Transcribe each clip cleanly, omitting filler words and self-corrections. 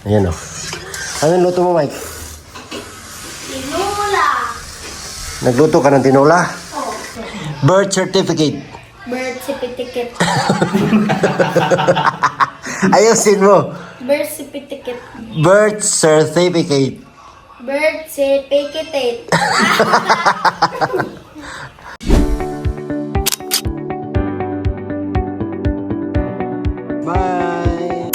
Ayan o. Anong luto mo, Mike? Tinola. Nagluto ka ng tinola? Oh. Birth certificate. Birth certificate. Ayusin mo. Birth certificate. Birth certificate. Birth certificate. Bye!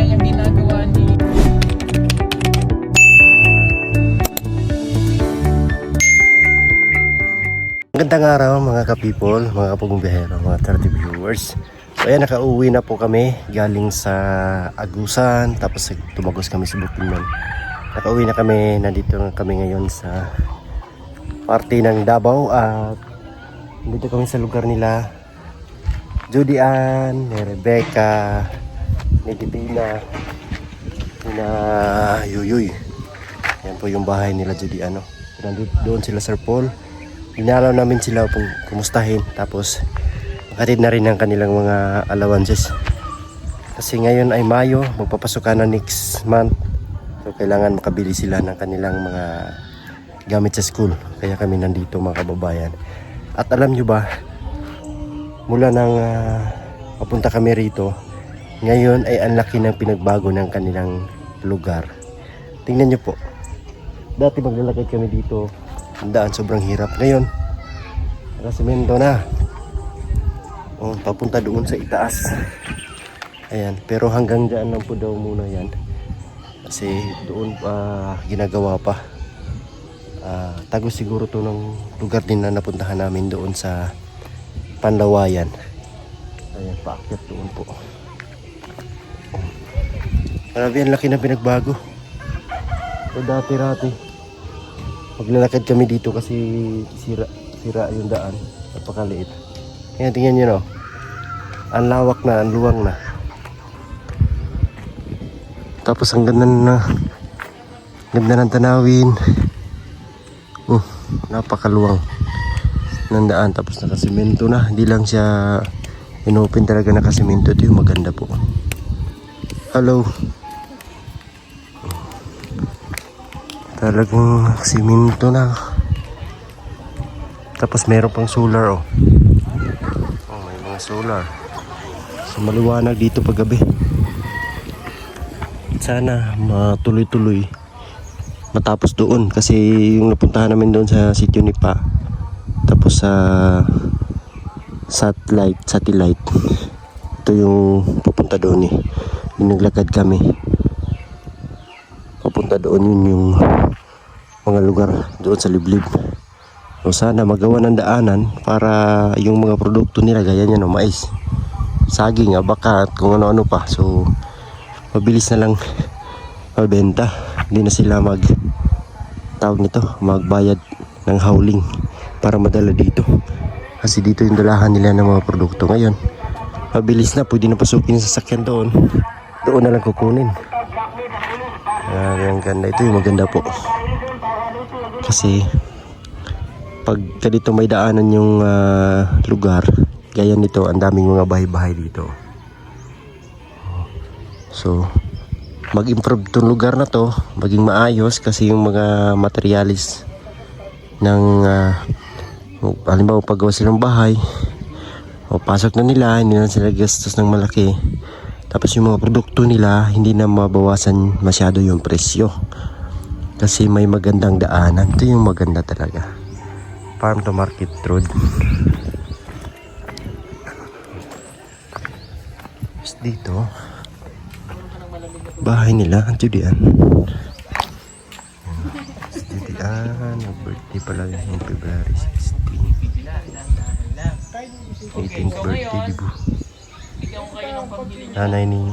Ang ginagawa ni Magandang araw mga ka-people, mga kapugong biyahero, mga 30 viewers. So ayan, nakauwi na po kami galing sa Agusan, tapos tumagos kami sa Bukidnon. Nakauwi na kami, nandito na kami ngayon sa party ng Davao at dito kami sa lugar nila Judy Ann, ni Rebecca, ni Divina, na Yuyuy. Yan po yung bahay nila Judy Ann. Nandito doon sila Sir Paul. Dinalaw namin sila upang kumustahin, tapos makatid na rin ang kanilang mga allowances kasi ngayon ay Mayo, magpapasok na next month, so kailangan makabili sila ng kanilang mga gamit sa school, kaya kami nandito mga kababayan. At alam nyo ba, mula nang papunta kami rito, ngayon ay ang laki ng pinagbago ng kanilang lugar. Tingnan nyo po, dati maglalakad kami dito, ang daan sobrang hirap. Ngayon nakasemento na, papunta doon sa itaas. Ayan, pero hanggang dyan lang po daw muna yan kasi doon ginagawa pa. Tagos siguro to ng lugar din na napuntahan namin doon sa Panlawayan. Ayan, paakyat doon po. Grabe, ang laki na pinagbago. So dati-rati maglalakad kami dito kasi sira yung daan, napakaliit. Kaya tingnan nyo, no, ang lawak na, ang luwang na, tapos ang ganda ng tanawin. Napakaluwang ng daan, tapos nakasimento na, hindi lang siya inopen talaga, nakasimento. Ito yung maganda po. Hello. Talagang simento na. Tapos meron pang solar, may mga solar. So maliwanag dito pag gabi. Sana matuloy-tuloy matapos doon kasi yung napuntahan namin doon sa sitio ni Pa, tapos sa satellite ito yung papunta doon yung naglakad kami papunta doon, yun yung mga lugar doon sa liblib. So sana magawa ng daanan para yung mga produkto nila gaya niya, mais, saging, abaka at kung ano-ano pa, so mabilis na lang mabenta. Hindi na sila magbayad ng hauling para madala dito, kasi dito yung dalahan nila ng mga produkto. Ngayon mabilis na, pwede na pasukin sa sasakyan doon na lang kukunin. Ang ganda, ito yung maganda po kasi pagka dito may daanan yung lugar gaya nito, ang daming mga bahay-bahay dito. So mag-improve itong lugar na to, maging maayos, kasi yung mga materialis ng halimbawa paggawa silang bahay, pasok na nila, hindi na sila gastos ng malaki, tapos yung mga produkto nila hindi na mabawasan masyado yung presyo kasi may magandang daanan. Ito yung maganda talaga, farm to market road. Tapos dito bahay nila, Judy Ann. Judy Ann, birthday pala yung February 16. 18th birthday, dibu. Nanay ni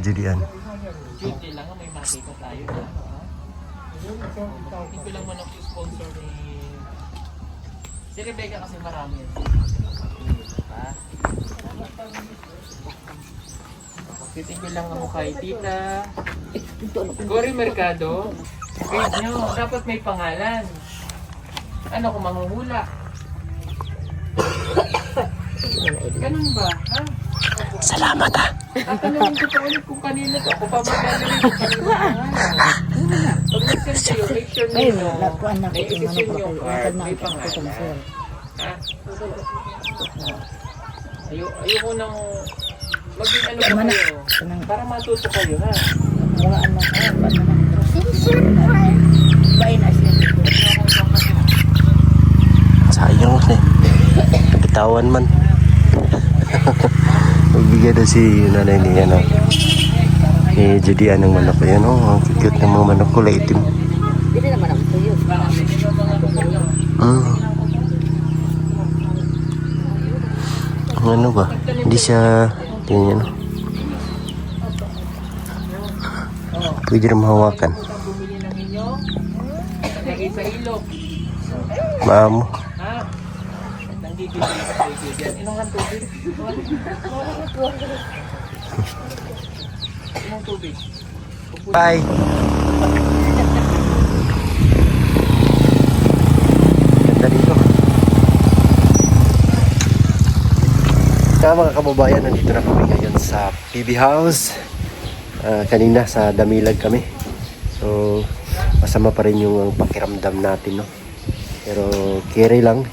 Judy Ann. Tuesday lang may makita tayo. Hindi lang man ako sponsor ni si Rebecca kasi marami yan. Titigil lang ako kay Tita Cory Mercado. Wait nyo, dapat may pangalan. Ano kung manghuhula? Ganun ba? Ha? Salamat ha. Tatanungin ko pa ulit kung kanino to. Ako pa maglalagay kung kanino pangalan. Pag nag-send kayo, make sure Ay, nyo nakuan na ko may yung ano isisend para yung kayo. card, Ang may kadna ko pangalan. sir. Ha? Ayoko nang maging ano pa kayo. Kanang Para matuto kayo, ha? mga ano ka, paano na. Bain na siya. Sayang eh. Napitawan man. Magbigay daw si nanay ni ano. Ni Judian ng manok ko. Yan oh, ang cute ng mga manok ko. Itim. Hindi naman ang tuyo. Ano ba? Hindi siya... Tingnan nyo. Pwede rin mahawakan. Bumili ng inyo. Lagay sa ilog. Maamo. Ha? Nanggigil sa kaibigan. Inom kang tubig? Inong tubig? Bye! Ganda dito. Mga kababayan, nandito na kami ngayon sa PB House. Kanina sa Damilag kami. So, masama pa rin yung pakiramdam natin, no? Pero carry lang.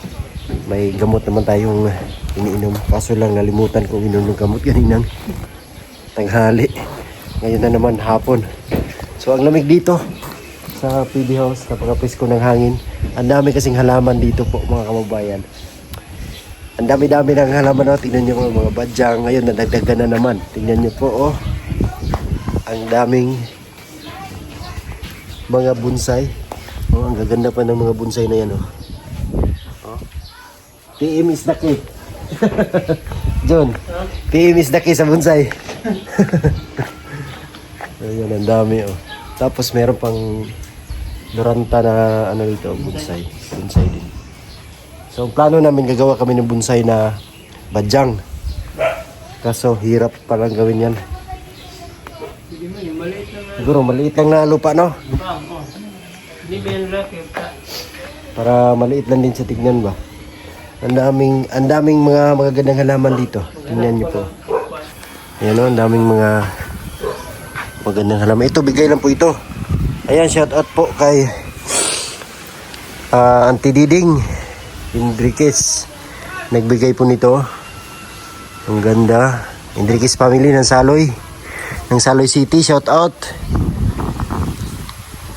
May gamot naman tayong iniinom. Kaso lang nalimutan kung inom ng gamot kaninang tanghali. Ngayon na naman hapon. So, ang lamig dito sa PB House. Napaka-presko ng hangin. Ang dami kasing halaman dito po, mga kababayan. Ang dami-dami ng halaman, oh. Tingnan nyo po mga badyang. Ngayon nadagdagan na naman. Tingnan nyo po, oh. Ang daming mga bonsai. Oh, ang gaganda pa ng mga bonsai na yan, oh. Oh. PM is the key. John, PM is the key sa bonsai. Ayan, ang dami, oh. Tapos meron pang duranta na ano dito, bonsai. Bonsai din. So, ang plano namin, gagawa kami ng bonsai na badyang. Kaso, hirap palang gawin yan. Siguro, maliit lang na lupa, no? Para maliit lang din sa tignan ba. Ang daming mga magagandang halaman dito. Tingnan niyo po. Ayan, no? Ang daming mga magandang halaman. Ito, bigay lang po ito. Ayan, shout out po kay Auntie Diding Enriquez. Nagbigay po nito. Ang ganda. Enriquez family ng Saloy. Ng Saloy City. Shout out.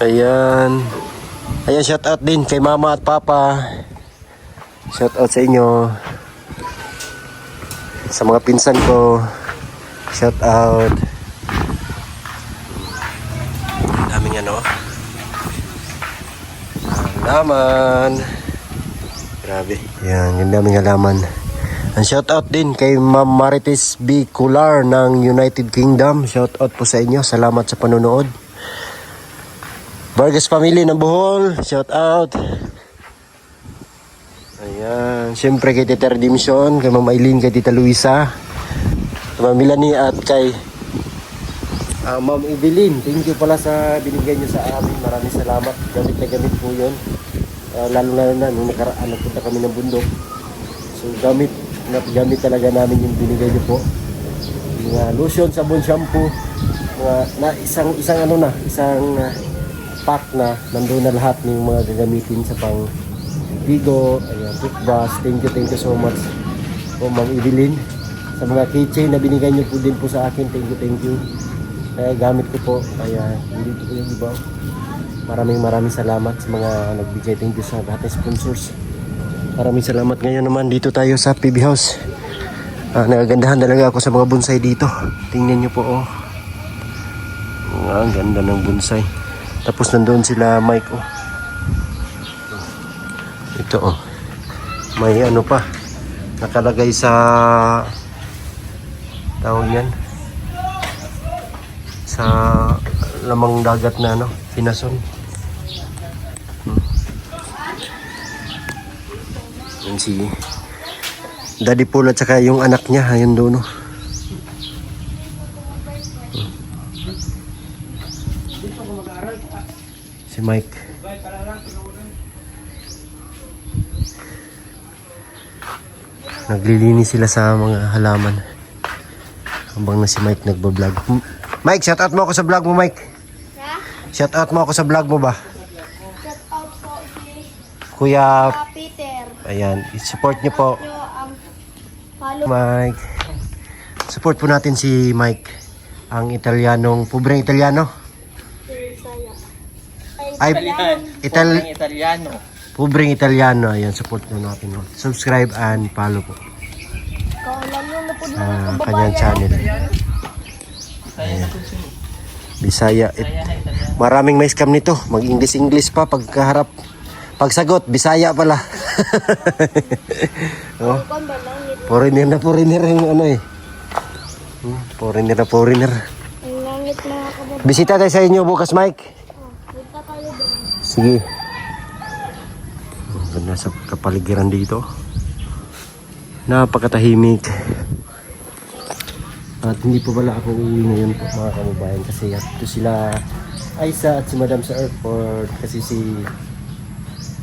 Ayan. Ayan, shout out din kay mama at papa. Shout out sa inyo. Sa mga pinsan ko. Shout out. Daming ano. Halaman. Grabe. Yan, ang daming halaman. Ang shoutout din kay Ma'am Marites B. Cular ng United Kingdom. Shoutout po sa inyo. Salamat sa panonood. Vargas family ng Bohol. Shoutout. Ayan. Siyempre kay Tita Redemption, kay Ma'am Aileen, kay Tita Luisa, kay Ma'am Melanie at kay Ma'am Evelyn. Thank you pala sa binigay nyo sa amin. Maraming salamat. Gamit na gamit po yun. Lalo na nung nakaraan nagpunta kami ng bundok. So gamit talaga namin yung binigay niyo po. Mga lotion, sabon, shampoo, mga isang pack na nandoon na lahat ng mga gagamitin sa pang bigo, ayan, toothbrush. Thank you so much po Ma'am Evelyn sa mga keychain na binigay niyo po din po sa akin. Thank you. Kaya gamit ko po. Kaya hindi ko yung iba. Maraming salamat sa mga nagbigay. Thank you sa lahat ng sponsors. Maraming salamat. Ngayon naman dito tayo sa PB House. Nagagandahan talaga ako sa mga bonsai dito. Tingnan nyo po, oh. Ang ganda ng bonsai. Tapos nandoon sila Mike, oh. Ito, oh. May ano pa. Nakalagay sa tawag yan. Sa lamang dagat na ano, pinason. Yan si Daddy Paul at saka yung anak niya, ayun doon, no. Si Mike. Naglilinis sila sa mga halaman. Habang na si Mike nagbablog. Mike, shout out mo ako sa vlog mo, Mike. Shout out mo ako sa vlog mo ba? Shout out po si Kuya, Peter. ayan, support niyo po. Yo, follow. Mike. Support po natin si Mike. Ang Italianong, pobreng Italiano. Ay, Italiano. pobreng Italiano. Ayan, support po natin. Subscribe and follow po Kaulan mo na po sa kanyang channel. Ayan. Bisaya. Maraming may scam nito. Mag-English pa pagkaharap. Pagsagot, Bisaya pala. Oh, foreigner yung ano eh. Foreigner na foreigner. Ang langit mga kababayan. Bisita tayo sa inyo bukas, Mike. Punta tayo doon. Sige. Ang ganda sa kapaligiran dito. Napakatahimik. At hindi pa pala ako uuwi ngayon po mga kababayan kasi ito sila Aisa at si Madam sa airport kasi si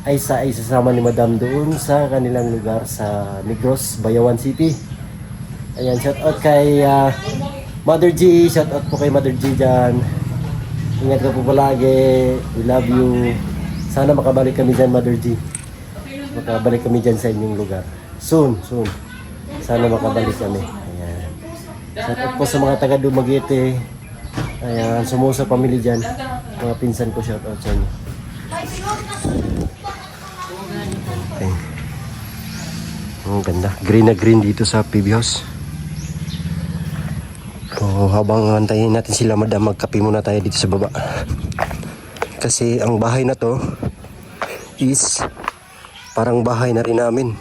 Aisa ay sasama ni Madam doon sa kanilang lugar sa Negros, Bayawan City. Ayan, shout out kay Mother G, shout out po kay Mother G dyan. Ingat ka po palagi, we love you. Sana makabalik kami dyan, Mother G. Makabalik kami dyan sa inyong lugar. Soon. Sana makabalik kami. Ayan. Shout out po sa mga taga Dumaguete. Ayan, Sumusa pamilya dyan. Mga pinsan ko, shout out sa inyo. Okay. Ang ganda. Green na green dito sa PB House. So, habang antayin natin sila, Madam, magkape muna tayo dito sa baba. Kasi ang bahay na to is parang bahay na rin namin.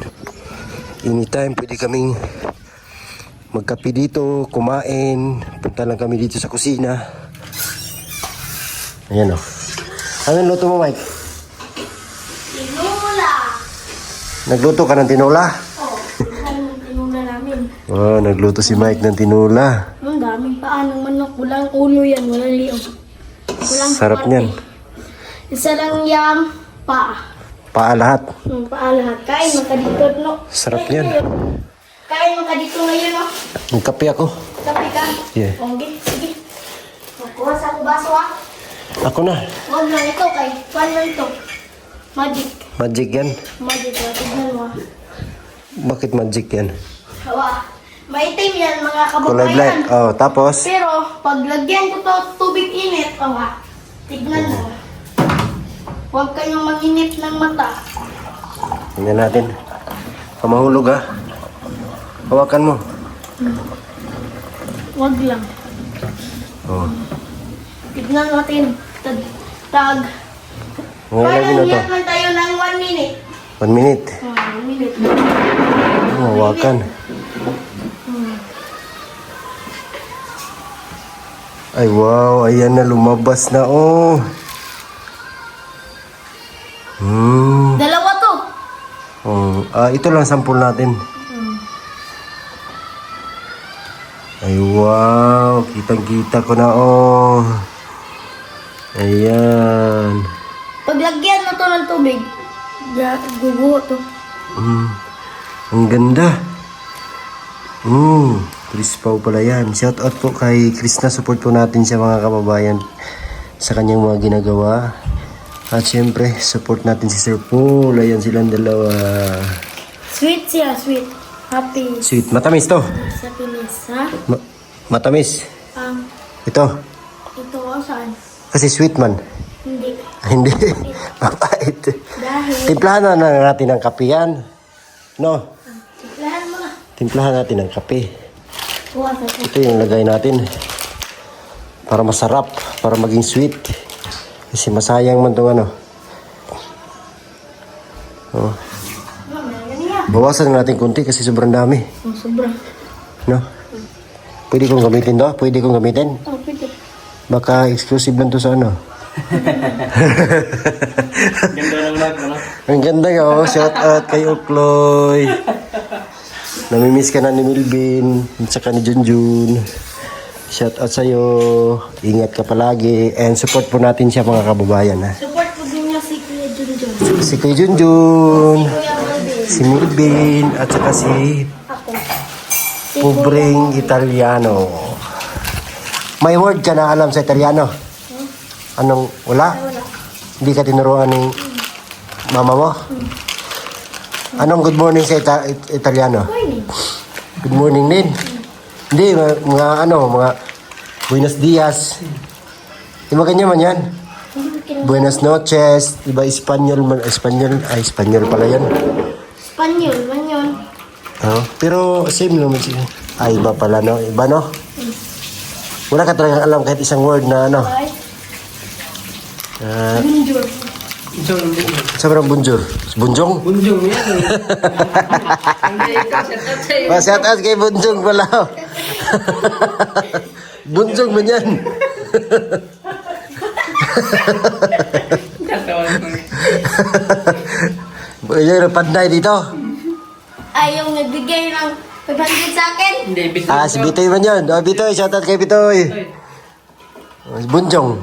Anytime pwede kaming magkape dito, kumain, punta lang kami dito sa kusina. Ayan o. Anong luto mo, Mike? Tinula. Nagluto ka ng tinula? Oh, ang tinula namin. Oh, nagluto si Mike ng tinula. Ang daming paa ng manok. Walang ulo yan, walang liog. Walang Sarap parte. niyan. Isa lang yung paa. Paa lahat. Paa lahat. Kain mo ka dito, no? Sarap niyan. Kain mo ka dito ngayon, no? Nagkape ako. Kapi ka? Yeah. Okay, sige. Makuha sa ako baso, ha? Ako na. Huwag lang ito, kay. Kuhan lang ito. Magic. Magic yan. Magic, ha? Tignan mo, ha? Bakit magic yan? Hawa. Maitim yan, mga Kulay black. kababayan. Oh, tapos? Pero, pag lagyan ko to tubig init, ha? Tignan mo. Huwag kayong manginip ng mata. Tingnan natin. Kamahulog ha. Hawakan mo. Huwag lang. Oh. Tignan natin. Tag. Ngayon Parang lagi na to. yan lang tayo ng 1 minute. 1 minute. 1 minute. Oh, hawakan. Ay wow, ayan na lumabas na oh. Dalawa to. Oh, ito lang sample natin. Ay wow, kitang-kita ko na oh. Ayan. Pag lagyan mo to ng tubig, guguho to. Ang ganda. Chris Pau pala yan. Shout out po kay Chris na support po natin siya mga kababayan sa kanyang mga ginagawa. At syempre, support natin si Sir Paul. Ayan silang dalawa. Sweet siya, sweet. Happy. Sweet. Matamis to. Happiness, ha? Matamis. Ito. Ito, saan? Kasi sweet man. Hindi. Hindi. Mapait. Dahil, Timplahan na natin ng kape yan. No? tiplahan mo na. Timplahan natin ng kape. Kuha sa ito. Ito yung lagay natin. Para masarap. Para maging sweet. Kasi masayang man itong ano. Oh. Bawasan natin konti kasi sobrang dami. Oh, sobra. No? Pwede kong gamitin to? Pwede kong gamitin? Oh, pwede. Baka exclusive lang to sa ano. Ganda ng lag, ano? Ang ganda nga oh. Shout out kay Okloy. Namimiss ka na ni Milvin. At saka ni Junjun. Shout out sa'yo. Ingat ka palagi. And support po natin siya mga kababayan ha. Support po din niya si Kuya Junjun. Si Kuya Junjun. Kuya Melvin. si Milvin, at saka si Ako. Pobreng Italiano. May word ka na alam sa Italiano? Anong, wala? Ay, wala. Hindi ka tinuruan ng mama mo? Anong good morning sa Italiano? Morning. Good morning din. Hindi, mga buenos dias. Di ba ganyan man yan? Buenas noches. Di ba Espanyol man? Espanyol pala yan. Espanyol man yun. Oh, pero same naman siya. Ay, iba pala, no? Iba, no? Wala ka talagang alam kahit isang word na, ano? Ay. Bonjour. Sobrang bunjur. Bunjong? Bunjong yan eh. Hindi, ikaw, shoutout sa'yo. Shout out kay Bunjong pala. Bunjong man yan. Katawan ko. Yung napanday dito. Ay, yung nagbigay ng 500 sa akin. Hindi, bitin Ah, si Bitoy man yun. Oh, Bitoy, shout out kay Bitoy. Bunjong.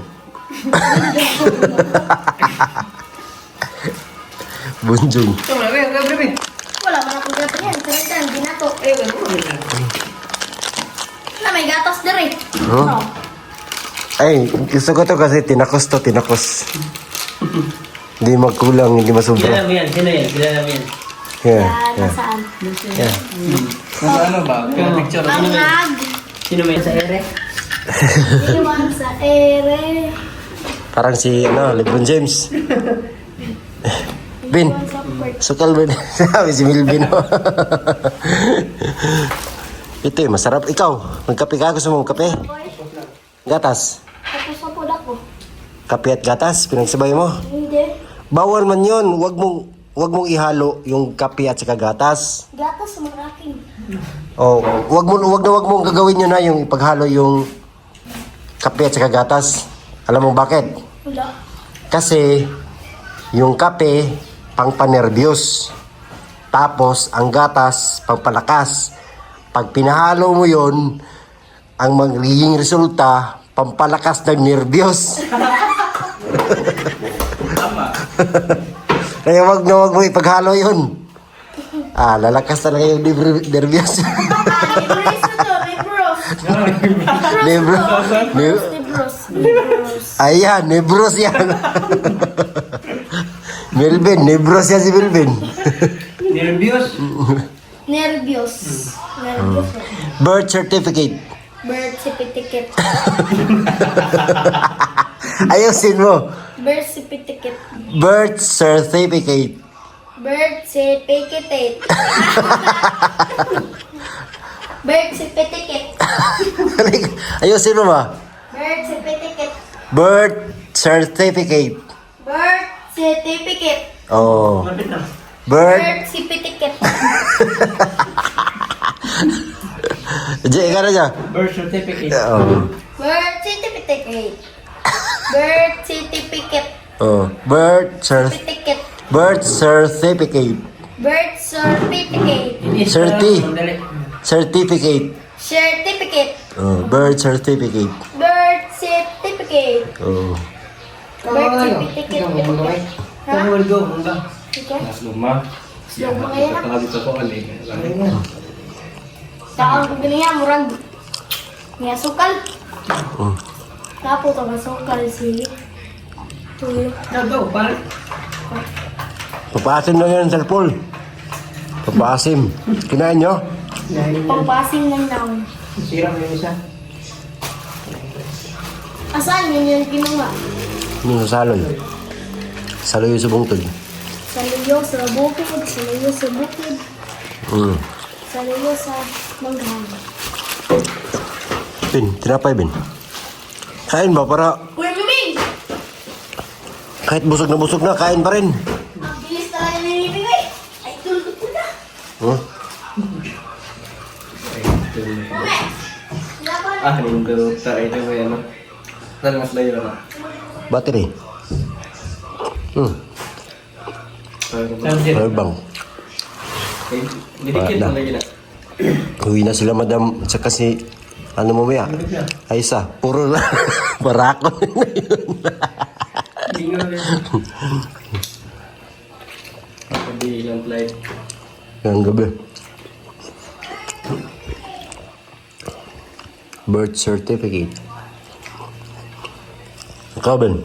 Bunjong. Ito na, kaya gabi. Wala man akong gato yan. Sarita, ginato. Na, may gatas na rin. Huh? Ay, gusto ko to kasi tinakos to, tinakos. Hindi magkulang, hindi masubra. Kilala mo yan, sino yan? Kilala mo yan. Yeah, Yan, yeah. nasaan? Yeah. Nasa ano ba? Kaya picture. Ang nag. Sino mo yan sa ere? Iwan sa ere. Parang si, LeBron James. Bin, Iwan sa port. sukal ba? Sabi si Milvin. Ito eh, masarap. Ikaw, magkape ka? Gusto mo magkape? Boy, Gatas. tapos na po ako. Kape at gatas, pinagsabay mo. Hindi. Bawal man yon. Wag mong ihalo yung kape at saka gatas. Gatas sa mga akin. Oh, wag mong gagawin yun na yung ipaghalo yung kape at saka gatas. Alam mo bakit? Wala. Kasi yung kape pang panerbyos. Tapos ang gatas pang palakas. Pag pinahalo mo yon, ang magiging resulta pampalakas ng nervyos. Kaya wag mo ipaghalo yun. Lalakas talaga yung nervyos. Libros na to. Nebro. Libros. Ayan, nebros yan. Melvin, nebros yan si Melvin. Nervyos? Nervyos. Nervyos. Birth certificate. Birth certificate. Ayusin mo. Birth certificate. Birth certificate. Birth certificate. Birth certificate. Ayusin mo ba? Birth certificate. Birth certificate. Birth certificate. Oh. Mabit na. Birth. Birth certificate. Diyan, ikaw na dyan. Birth certificate. Oh. Birth certificate. Birth certificate. Oh. Birth Certificate. certificate. Birth certificate. Certi. Madali. Certificate. Certificate. Oh. Birth certificate. Birth certificate. Oh. Birth certificate. Ha? Saan mo go? Ano ba? Okay. Luma. Slow mo ngayon ah. Nakakabit ako alin. Saan ko ganyan, murag. May asukal. Oh. Tapo to masukal si Tuyo. Go, pare. Papaasim lang yan, Sir Paul. Papaasim. Kinain nyo? Pampasing ng naon. Sira mo yung isa. Asan yun yung kinuha? Yung sa salon. Saloy yung subungtod. Sa liyo, sa bukid. Sa liyo, sa bukid. Sa liyo, sa manggahan. Bin, tinapay, Bin. Kain ba para Uy, Miming! kahit busog na, kain pa rin. Ang bilis talaga ni Miming eh. Ay, tulog ko na. Huh? Mame! Laban. Ah, lindo. Tara, ito mo yan. Tara, mas layo na. Battery. Charger. Power bank. Didikit mo lagi na. Uwi na sila, madam. At saka si, ano mo ba? Aysa. Puro na. Barako na yun. Hindi nga rin. Hindi lang flight. Ngayong gabi. Birth certificate. Ikaw, Ben?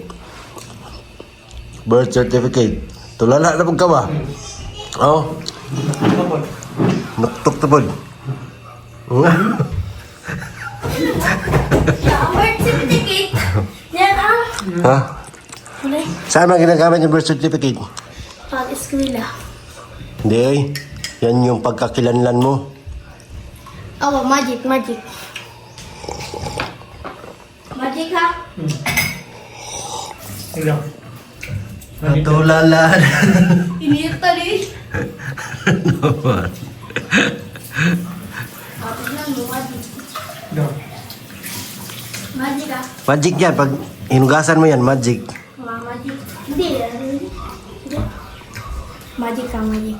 Birth certificate. Tulala na ka ba? Oo. Matok na po. Birth certificate. Yan ah. Ha? Kulay. Saan mo ginagamit yung birth certificate? Pag-eskwela. Hindi ay. Yan yung pagkakilanlan mo. Oh, magic. Magic ha? Ikaw. Tulala. Iniit tali. Tapos lang mo, magic. No. Magic ha? Magic yan. Pag hinugasan mo yan, magic. Magic. Hindi. Magic ha, magic.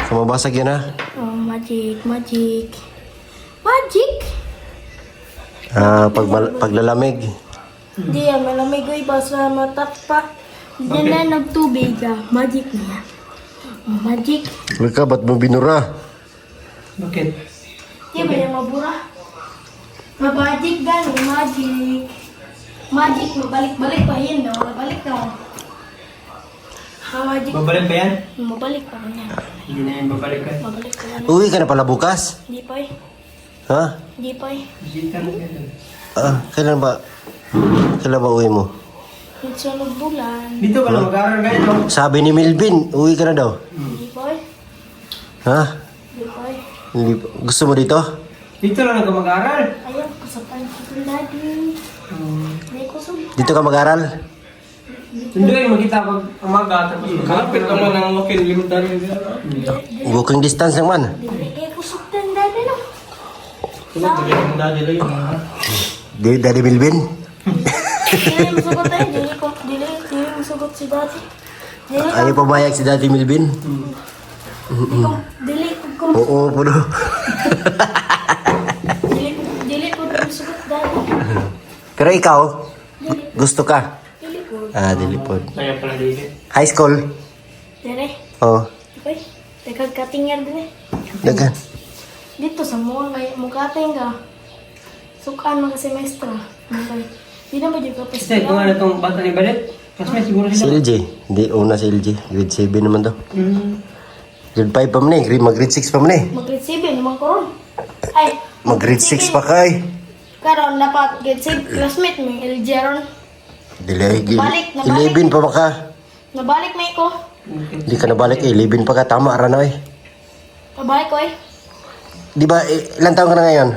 Kumabasag yan ha? Oh, magic. Magic? Paglalamig. Hindi malamig ko iba sa mata pa. Diyan na nagtubig magic na yan. Oh, magic. Huwag ka, ba't mo binura? Bakit? Di ba yung mabura? Magic gano'n, magic. Magic, mabalik-balik pa yun, no? Mabalik na. Ha, magic. Babalik ba yan? Mabalik pa rin yan. Hindi na yan babalik ka. Mabalik pa yan. Uwi ka na pala bukas? Hindi pa eh. Ha? Hindi pa eh. Bisita na yan. Kailan ba? Kailan ba uwi mo? Nagsunod bulan. Dito ka na mag-aaral ka ito. Sabi ni Melvin, uwi ka na daw. Hindi pa eh. Ha? Hindi pa eh. Hindi, gusto mo dito? Dito lang ka mag-aaral. Ayaw, kasapan ko ito lagi. Hindi ko sub. Dito ka mag-aral? Hindi kayo magkita pag umaga tapos magkapit naman ang walk-in limitary. Walking distance naman. Hindi ko sub din dati no. Daddy Melvin? Dili masugot tayo, dili masugot si dati. Ayaw pabayag si Daddy Melvin? Dili ko Oo, puno. dili ko masugot dati. Pero ikaw, gusto ka? Dili ko. Dili po. Kaya pala dito. High school? Dere, Oo. okay. Nagkakatingan din eh. Dagan. Dito sa mukating ka. Sukaan mga semestra. Okay. Di na ba di ka pa Kasi kung ano itong bata ni Balit, mas may siguro Si sila. LJ. Hindi, una si LJ. Grade 7 naman daw. Mm. Grade 5 pa man eh. Mag-grade 6 pa man eh. Mag-grade 7 naman ko ron. Ay, Mag-grade 6 pa ka eh. karon dapat grade 6 classmate mo, LJ ron. Dili, Nabalik, nabalik. 11 pa ba ka? Nabalik may ko. Hindi ka nabalik eh. 11 pa ka. Tama, Arana eh. Nabalik ko eh. Di ba, ilan taon ka na ngayon?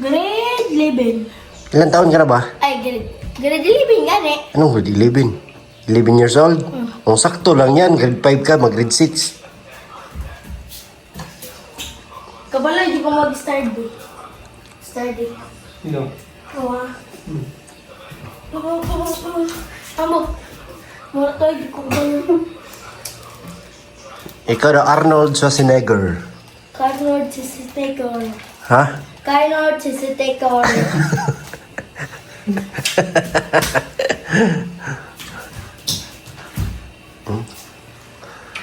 Grade 11. Ilan taon ka na ba? Ay, grade 11 gani. Anong grade 11? 11 years old? Kung sakto lang yan, grade 5 ka, mag-grade 6. Kabalo, di ko mag-start day. Start day. Sino? Awa. Amo. Mura tayo, di ko kabalo. Ikaw na Arnold Schwarzenegger. Carnord Sisitekor. Ha? Carnord Sisitekor.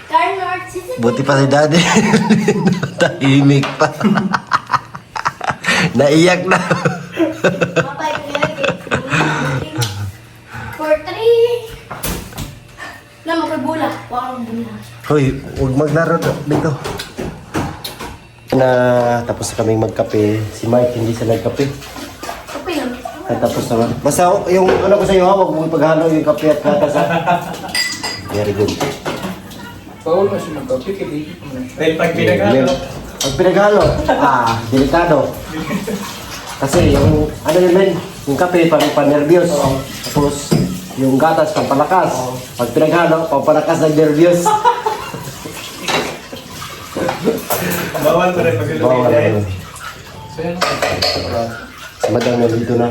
Carnord Sisitekor. Buti pa si daddy. Tahimik pa. Naiyak na. Mapay ko yan. For 3. Na, makibula. Wakang bula. Hoy, huwag maglaro dito. Na tapos na kaming magkape. Si Mike hindi siya nagkape. Kape lang. At tapos naman. Basta yung ano ko sa'yo, huwag mo ipaghalo yung kape at gatas ha. Very good. Paul na siya magkapi ka dito. Dahil pag pinagalo. Pag pinaghalo, delikado. Kasi yung, ano yun men, yung kape panervyos. Tapos yung gatas pampalakas. Pag pinaghalo, pampalakas ng nervyos. Bawal pa rin pag Bawal na. Si Madam nandito na.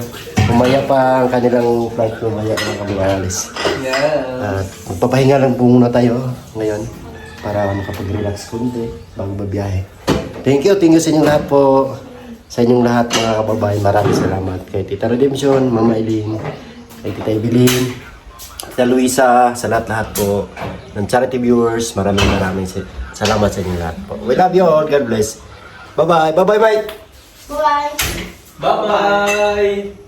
Umaya pa ang kanilang flight, umaya pa ang kanilang alis. Yeah. At magpapahinga lang po muna tayo ngayon para makapag-relax konti bago babiyahe. Thank you sa inyong lahat po. Sa inyong lahat mga kababayan, maraming salamat. Kay Tita Redemption, Mama Eileen, kay Tita Evelyn, Tita Luisa, sa lahat po ng charity viewers, maraming Salamat sa inyo lahat po. We love you all. God bless. Bye-bye. Bye-bye, Mike. Bye. Bye-bye!